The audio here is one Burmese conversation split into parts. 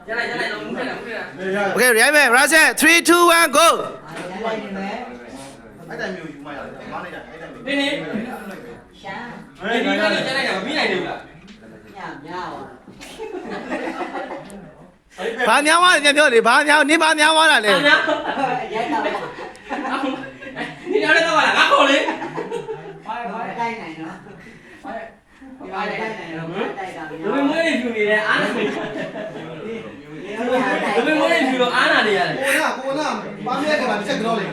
Okay, ready, man. Raset. 3, 2, 1, go. အဲ့တိုင်မျိုးယူမှရတယ်မားလိုက်တာအဲ့တိုင်မျိုး နေနေရှာဒီကနေ့ကျလိုက်တာမပြီးနိုင်ဘူးလားညပါ ဘာများဝါလဲပြောလေဘာများနင်းဘာများဝါတာလဲ ရိုက်တာဒီနောက်လည်းတော့လာငါခေါ်လေဘာတိုင်းနိုင်နော်ဘာတိုင်းနိုင်နော်တိုက်တာလူမွေးနေဖြူနေတယ်အားနာနေလူမွေးနေဖြူတော့အားနာနေရတယ်ကိုနာပါမရကပါတစ်ချက်ကြောလေ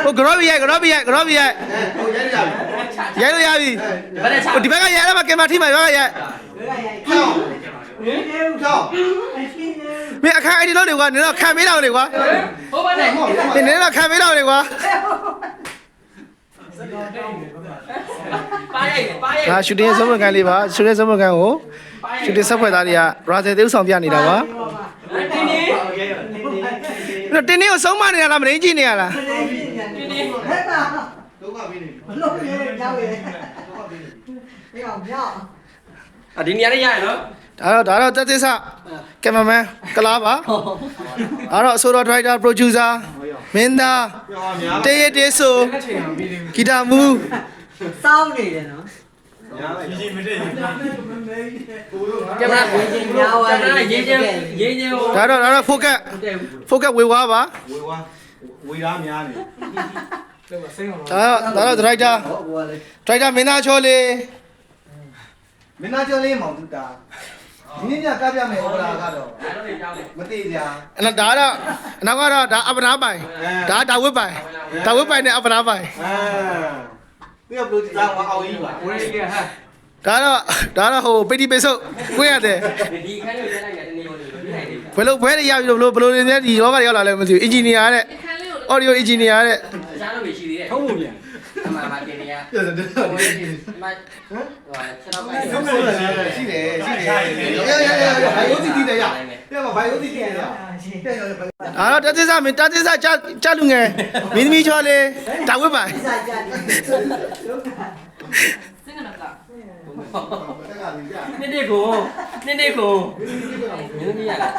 ဟို grow ရိုက် grow ရိုက် grow ရိုက် ဟိုရိုက်ရပြီ ရိုက်လို့ရပြီ ဘာလဲချ ဟိုဒီဘက်ကရိုက်အဲ့မှာကင်မရာထိမှာဒီဘက်ကရိုက် ကြောက်ကြောက် မင်းအခါအဲ့ဒီလောက်တွေကွာနင်တော့ခံပေးတော့လေကွာ ဟိုဘာနဲ့ နင်တော့ခံပေးတော့လေကွာ ပါရိုက်ပါရိုက် ဒါ shooting စမကန်လေးပါ shooting စမကန်ကို shooting ဆက်ဖွဲ့သားတွေက raset တေးဥဆောင်ပြနေတာပါ တင်းနေ နော်တင်းနေကိုဆုံးမနေရလားမရင်းကြည့်နေရလား တင်းနေ ဒုက္ခပေးနေ လို့ရေရောက်ရေဒီအောင်ကြောက်အဒီနေရာလေးရရနော် ဒါတော့တက်သစ္စာကင်မရာမန်ကလာပါအဲ့တော့အဆိုတော် director producer မင်းသား ပြောင်းများ တေးရတေးဆိုဂီတာမူ စောင်းနေတယ်နော် များလိုက်ကြီးမတည့်ဘူး ကင်မရာများသွားတယ်ရေးချင်းဟို ဒါတော့ focus ဝေဝါးပါ ဝေဝါဝေသားများနေ ဒါတော့ director မင်းသားချောလေး မင်းသားကျော်လေးမောင်တူတာဒီနေ့ညကပြမယ်ဟောလာကတော့ အဲ့တော့ကြောက်တယ် မသိကြ အဲ့ဒါတော့အနောက်ကတော့ဒါအပနာပိုင်ဒါဝစ်ပိုင်နဲ့အပနာပိုင် သူကဘလို့ကြာမအောင်ကြီးပါ ဝေးကဟာ ဒါတော့ဟိုပိတိပိစုတ်ကိုရတယ် ဒီခန်းလေးကိုရက်လိုက်တာတနေ့ကိုပြီးနိုင်တယ် ဘယ်လိုဘဲရရပြီလို့ဘယ်လိုနေဒီလောကရောက်လာလဲမသိဘူး engineer တဲ့ audio engineer တဲ့ ရှားလို့ရှိသေးတယ် ထုံးဖို့ပြန် အမှန်ပါတင်နေရ ပြတယ် ဟိုဟိုဆက်တော့ပါ ထုံးဖို့ရှိတယ်ရဘိုင်ယိုတီတီတယ်ရပြမဘိုင်ယိုတီတီတယ်ရ ဒါတော့တက်သစ္စာမင်းတက်သစ္စာကြလူငယ်မင်းသမီးချောလေးဒါဝစ်ပိုင် နေ့ကိုမင်းသမီးရလား